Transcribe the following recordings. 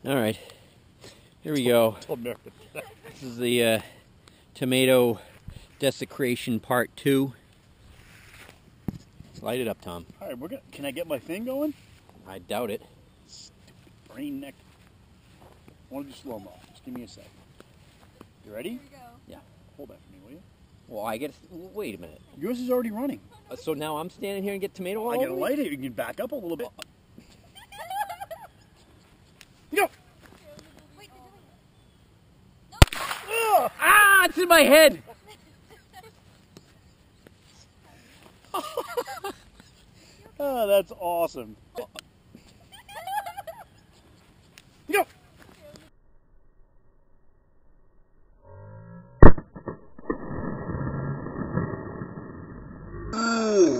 All right, here we go. This is the tomato desecration part 2. Light it up, Tom. All right, can I get my thing going? I doubt it. Stupid brain neck. I want to do slow-mo. Just give me a second. You ready? Here we go. Yeah. Hold that for me, will you? Well, I get. Wait a minute. Yours is already running. So now I'm standing here and get tomato all I over gotta me? light it. You can back up a little bit. Go! Wait, Oh, Ah! It's in my head! oh, that's awesome. Go!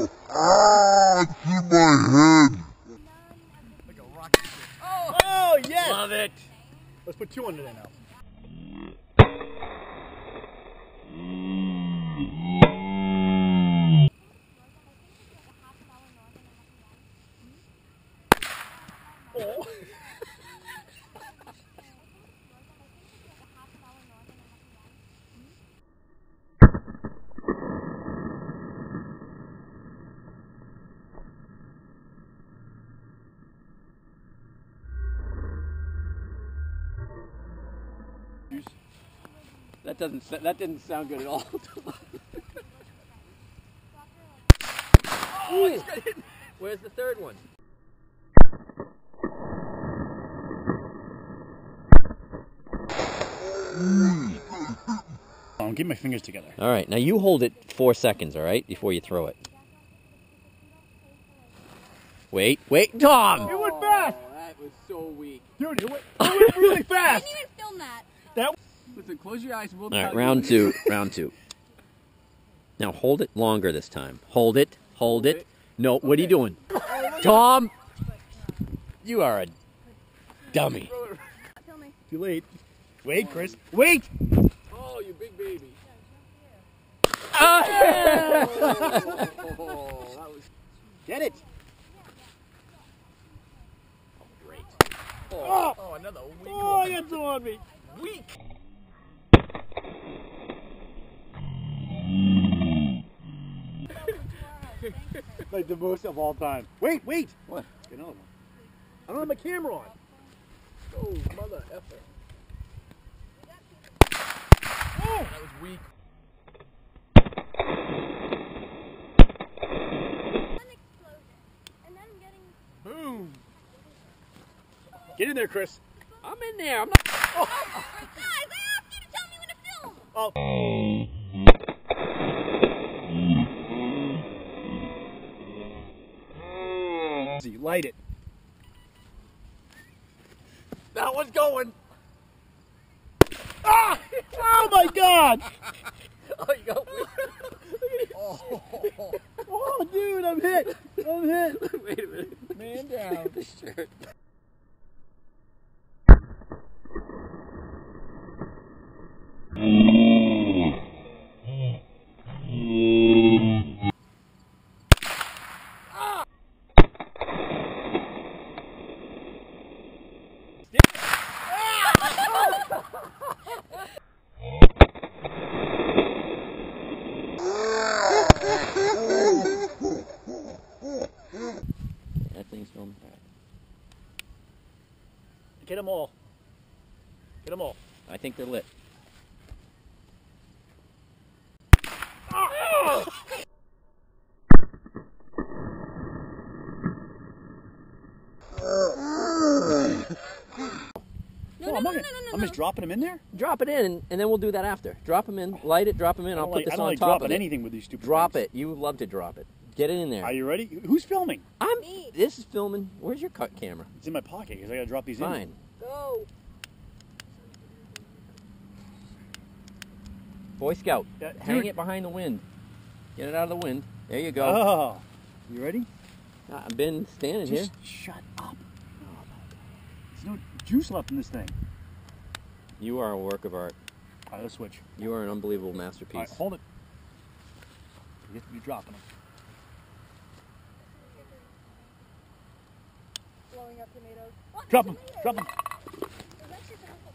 It's in my head. Like a rocket ship. Oh, yes! Love it! Let's put 2 under there now. Oh. That didn't sound good at all. Ooh. Where's the third one? Get my fingers together. All right, now you hold it 4 seconds, all right, before you throw it. Wait, Tom! It went fast! That was so weak. Dude, it went really I fast! didn't even film that. Listen, close your eyes and we'll all right, round 2. Now hold it longer this time. Hold it. No, what are you doing? Tom! You are a dummy. Film me. Too late. Wait, Chris. Wait! Oh, you big baby. Get it! Great. Oh, Another weak oh, I got some on me. Weak. Like the most of all time. Wait! What? Get another one. I don't have my camera on. Oh, mother effer. Oh! That was weak. One explosion. And then I'm getting... Boom. Get in there, Chris. I'm in there. I'm not. Guys, I asked you to tell me when to film. Oh. Light it. That one's going. Ah! Oh my God! Oh, you got weak. Oh, dude, I'm hit. Wait a minute. Man down. The shirt. That thing's going back. Get them all. I think they're lit. Oh! No. I'm just dropping them in there? Drop it in, and then we'll do that after. Drop them in, light it, drop them in. I'll put this I don't on like top dropping of it. anything with these stupid Drop things. it. You love to drop it. Get it in there. Are you ready? Who's filming? Me. This is filming. Where's your cut camera? It's in my pocket because I gotta drop these in. Fine. Go. Boy Scout, Yeah, hang dude. it behind the wind. Get it out of the wind. There you go. Oh, you ready? I've been standing here. Just shut up. There's no juice left in this thing. You are a work of art. All right, let's switch. You are an unbelievable masterpiece. All right, hold it. You're dropping them. Blowing up tomatoes. Drop them. Drop them. Where's the